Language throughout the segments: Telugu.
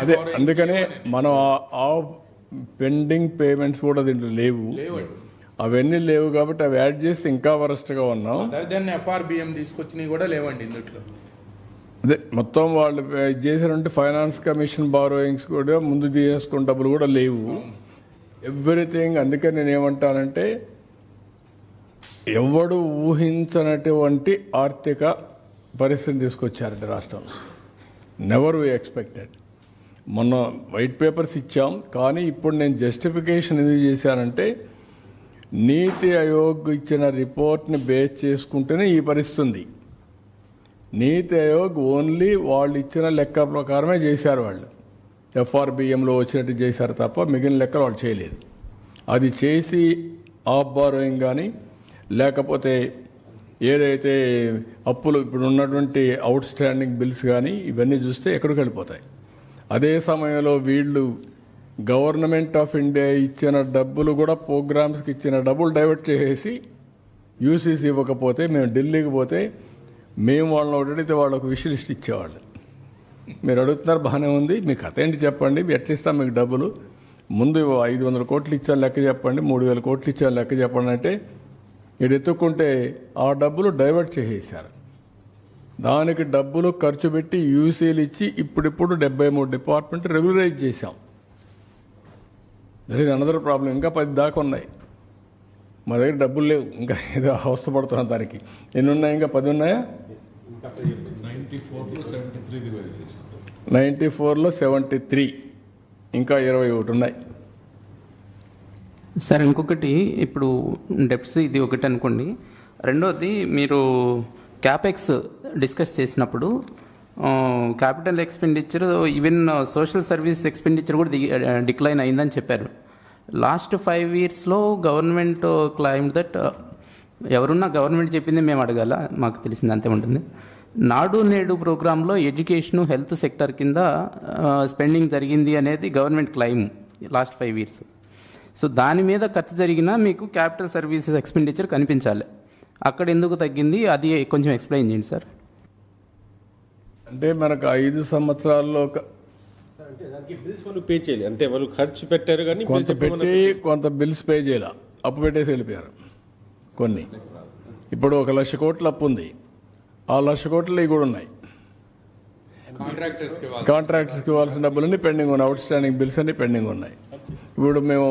అదే అందుకనే మనం ఆ పెండింగ్ పేమెంట్స్ కూడా దీంట్లో లేవు, అవన్నీ లేవు కాబట్టి అవి యాడ్ చేసి ఇంకా వరస్ట్గా ఉన్నాం. దాన్ని ఎఫ్ఆర్బిఎం తీసుకొచ్చినవి కూడా లేవండి ఇందులో. అదే మొత్తం వాళ్ళు చేసినట్టు ఫైనాన్స్ కమిషన్ బారోయింగ్స్ కూడా ముందు తీసుకున్న డబ్బులు కూడా లేవు, ఎవ్రీథింగ్. అందుకని నేను ఏమంటానంటే ఎవడు ఊహించనటువంటి ఆర్థిక పరిస్థితిని తీసుకొచ్చారంటే రాష్ట్రంలో, నెవర్ వీ ఎక్స్పెక్టెడ్. మొన్న వైట్ పేపర్స్ ఇచ్చాం, కానీ ఇప్పుడు నేను జస్టిఫికేషన్ ఎందుకు చేశానంటే నీతి ఆయోగ్ ఇచ్చిన రిపోర్ట్ని బేస్ చేసుకుంటేనే ఈ పరిస్థితి ఉంది. నీతి ఆయోగ్ ఓన్లీ వాళ్ళు ఇచ్చిన లెక్క ప్రకారమే చేశారు, వాళ్ళు ఎఫ్ఆర్బిఎంలో వచ్చినట్టు చేశారు తప్ప మిగిలిన లెక్కలు వాళ్ళు చేయలేదు. అది చేసి ఆఫ్ బారోయింగ్ కానీ లేకపోతే ఏదైతే అప్పులు ఇప్పుడు ఉన్నటువంటి అవుట్ స్టాండింగ్ బిల్స్ కానీ ఇవన్నీ చూస్తే ఎక్కడికి వెళ్ళిపోతాయి. అదే సమయంలో వీళ్ళు గవర్నమెంట్ ఆఫ్ ఇండియా ఇచ్చిన డబ్బులు కూడా ప్రోగ్రామ్స్కి ఇచ్చిన డబ్బులు డైవర్ట్ చేసేసి యూసీసీ ఇవ్వకపోతే మేము ఢిల్లీకి పోతే మేము వాళ్ళని అడిగితే వాళ్ళకు విష్ లిస్ట్ ఇచ్చేవాళ్ళు. మీరు అడుగుతున్నారు, బాగానే ఉంది, మీకు కథ ఏంటి చెప్పండి, ఎట్లా ఇస్తాం మీకు డబ్బులు, ముందు 500 కోట్లు ఇచ్చాను లెక్క చెప్పండి, 3000 కోట్లు ఇచ్చాను లెక్క చెప్పండి అంటే ఇది ఎత్తుక్కుంటే ఆ డబ్బులు డైవర్ట్ చేసేసారు. దానికి డబ్బులు ఖర్చు పెట్టి యూసీలు ఇచ్చి ఇప్పుడిప్పుడు 73 డిపార్ట్మెంట్ రెగ్యులరైజ్ చేశాం. That is another problem. ఇంకా 10 దాకా ఉన్నాయి, మా దగ్గర డబ్బులు లేవు, ఇంకా ఏదో అవస్థపడుతున్నాం దానికి. ఎన్ని ఉన్నాయి? ఇంకా 10 ఉన్నాయా? 94లో 73, ఇంకా 21 ఉన్నాయి. సార్ ఇంకొకటి, ఇప్పుడు డెప్స్ ఇది ఒకటి అనుకోండి, రెండోది మీరు క్యాపెక్స్ డిస్కస్ చేసినప్పుడు capital expenditure even social service expenditure కూడా డిక్లైన్ అయిందని చెప్పారు. లాస్ట్ 5 yearsలో గవర్నమెంట్ క్లైమ్ దట్, ఎవరున్నా గవర్నమెంట్ చెప్పింది మేము అడగాల, మాకు తెలిసింది అంతే ఉంటుంది. నాడు నేడు ప్రోగ్రాంలో ఎడ్యుకేషన్ హెల్త్ సెక్టర్ కింద స్పెండింగ్ జరిగింది అనేది government claim last 5 years. So దాని మీద ఖర్చు జరిగినా మీకు క్యాపిటల్ సర్వీసెస్ ఎక్స్పెండిచర్ కనిపించాలి, అక్కడ ఎందుకు తగ్గింది అది కొంచెం ఎక్స్ప్లెయిన్ చేయండి సార్. అంటే మనకు 5 సంవత్సరాల్లో పే చేయాలి, అంటే వాళ్ళు ఖర్చు పెట్టారు కానీ కొంత పెట్టి కొంత బిల్స్ పే చేయాలి, అప్పు పెట్టేసి వెళ్ళిపోయారు కొన్ని. ఇప్పుడు 1,00,000 కోట్ల అప్పు ఉంది, ఆ 1,00,000 కోట్లు ఇవి కూడా ఉన్నాయి. కాంట్రాక్టర్స్కి ఇవ్వాల్సిన డబ్బులన్నీ పెండింగ్ ఉన్నాయి, అవుట్ స్టాండింగ్ బిల్స్ అన్ని పెండింగ్ ఉన్నాయి. ఇప్పుడు మేము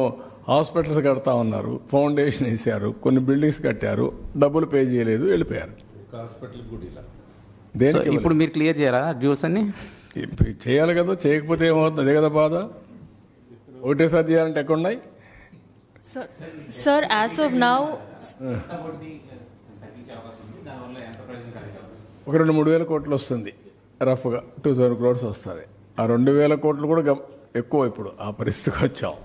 హాస్పిటల్స్ కడతా ఉన్నారు, ఫౌండేషన్ వేసారు, కొన్ని బిల్డింగ్స్ కట్టారు, డబ్బులు పే చేయలేదు, వెళ్ళిపోయారు. దేనికి ఇప్పుడు మీరు క్లియర్ చేయరా డ్యూస్ అన్ని? చేయాలి కదా, చేయకపోతే ఏమవుతుంది, అదే కదా బాధ. ఒకటేసారి చేయాలంటే ఎక్కడ ఉన్నాయి? Sir, as of now, ఒక 2,000-3,000 కోట్లు వస్తుంది, రఫ్గా 2,000 crores వస్తుంది. ఆ 2,000 కోట్లు కూడా ఎక్కువ. ఇప్పుడు ఆ పరిస్థితికి వచ్చాం.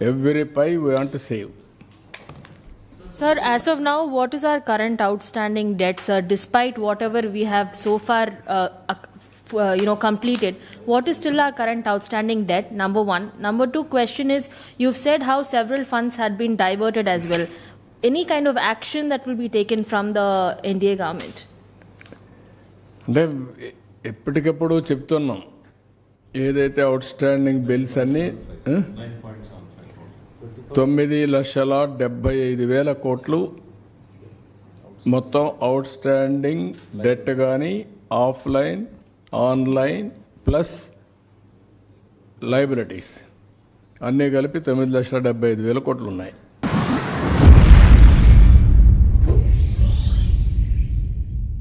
Every pie we want to save. sir, as of now, what is our current outstanding debt, sir? Despite whatever we have so far, completed, what is still our current outstanding debt? Number one. Number two question is, you've said how several funds had been diverted as well. Any kind of action that will be taken from the NDA government? అంటే ఎప్పటికప్పుడు చెప్తున్నాం, ఏదైతే అవుట్ స్టాండింగ్ బిల్స్ అన్ని 9,75,000 కోట్లు మొత్తం అవుట్ స్టాండింగ్ డెట్ కానీ ఆఫ్లైన్ ఆన్లైన్ ప్లస్ లైబిలిటీస్ అన్నీ కలిపి 9,75,000 కోట్లు ఉన్నాయి.